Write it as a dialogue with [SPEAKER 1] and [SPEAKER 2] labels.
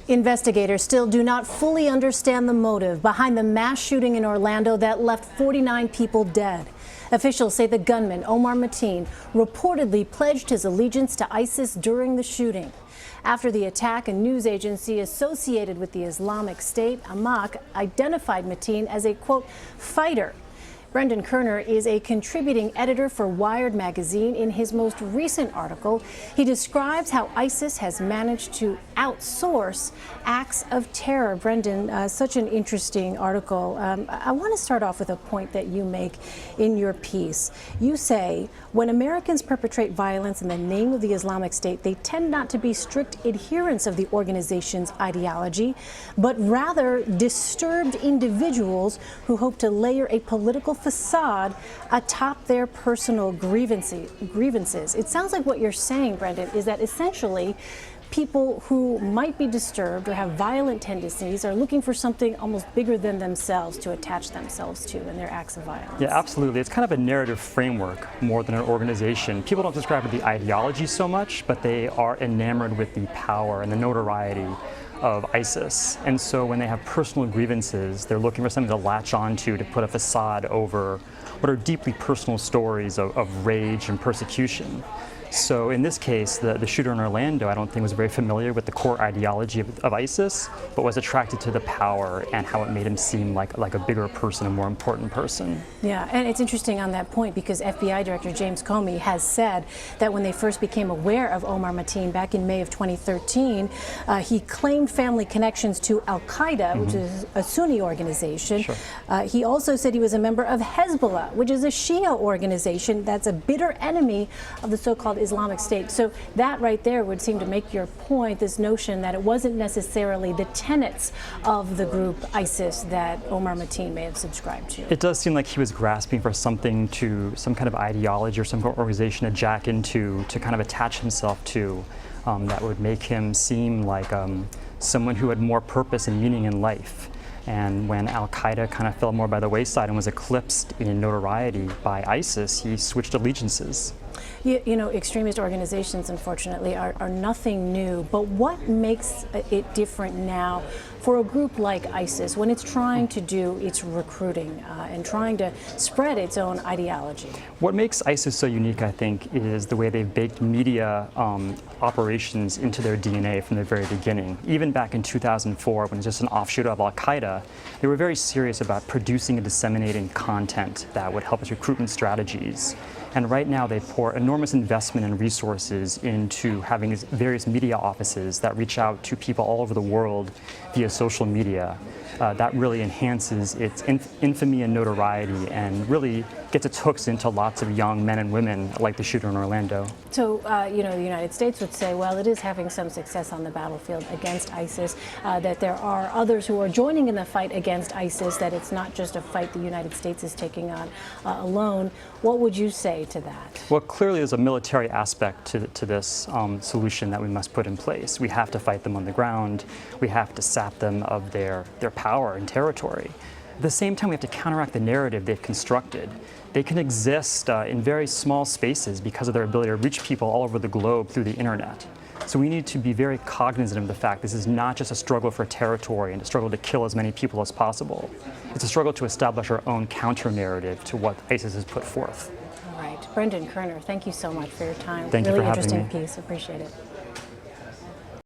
[SPEAKER 1] Investigators still do not fully understand the motive behind the mass shooting in Orlando that left 49 people dead. Officials say the gunman, Omar Mateen, reportedly pledged his allegiance to ISIS during the shooting. After the attack, a news agency associated with the Islamic State, Amaq, identified Mateen as a, quote, fighter. Brendan Koerner is a contributing editor for Wired magazine. In his most recent article, he describes how ISIS has managed to outsource acts of terror. Brendan, such an interesting article. I want to start off with a point that you make in your piece. You say, when Americans perpetrate violence in the name of the Islamic State, they tend not to be strict adherents of the organization's ideology, but rather disturbed individuals who hope to layer a political facade atop their personal grievances. It sounds like what you're saying, Brendan, is that essentially people who might be disturbed or have violent tendencies are looking for something almost bigger than themselves to attach themselves to in their acts of violence. Yeah,
[SPEAKER 2] absolutely. It's kind of a narrative framework more than an organization. People don't describe the ideology so much, but they are enamored with the power and the notoriety of ISIS. And so when they have personal grievances, they're looking for something to latch onto to put a facade over what are deeply personal stories of rage and persecution. So in this case, the shooter in Orlando, I don't think was very familiar with the core ideology of ISIS, but was attracted to the power and how it made him seem like a bigger person, a more important person.
[SPEAKER 1] Yeah, and it's interesting on that point because FBI Director James Comey has said that when they first became aware of Omar Mateen back in May of 2013, he claimed family connections to al-Qaeda, which is a Sunni organization.
[SPEAKER 2] Sure.
[SPEAKER 1] He also said he was a member of Hezbollah, which is a Shia organization that's a bitter enemy of the so-called Islamic State. So that right there would seem to make your point, this notion that it wasn't necessarily the tenets of the group ISIS that Omar Mateen may have subscribed to.
[SPEAKER 2] It does seem like he was grasping for something some kind of ideology or some kind of organization to jack into, to kind of attach himself to, that would make him seem like someone who had more purpose and meaning in life. And when al-Qaeda kind of fell more by the wayside and was eclipsed in notoriety by ISIS, he switched allegiances.
[SPEAKER 1] You know, extremist organizations, unfortunately, are nothing new. But what makes it different now for a group like ISIS when it's trying to do its recruiting and trying to spread its own ideology?
[SPEAKER 2] What makes ISIS so unique, I think, is the way they've baked media operations into their DNA from the very beginning. Even back in 2004, when it was just an offshoot of al-Qaeda, they were very serious about producing and disseminating content that would help its recruitment strategies. And right now they pour enormous investment and resources into having these various media offices that reach out to people all over the world via social media. That really enhances its infamy and notoriety and really gets its hooks into lots of young men and women like the shooter in Orlando.
[SPEAKER 1] So, you know, the United States would say, well, it is having some success on the battlefield against ISIS, that there are others who are joining in the fight against ISIS, that it's not just a fight the United States is taking on alone. What would you say to that?
[SPEAKER 2] Well, clearly there's a military aspect to this solution that we must put in place. We have to fight them on the ground. We have to sap them of their power and territory. At the same time, we have to counteract the narrative they've constructed. They can exist in very small spaces because of their ability to reach people all over the globe through the internet. So we need to be very cognizant of the fact this is not just a struggle for territory and a struggle to kill as many people as possible. It's a struggle to establish our own counter-narrative to what ISIS has put forth.
[SPEAKER 1] All right. Brendan Koerner, thank you so much for your time.
[SPEAKER 2] Thank you for having me.
[SPEAKER 1] Really interesting piece. Appreciate it.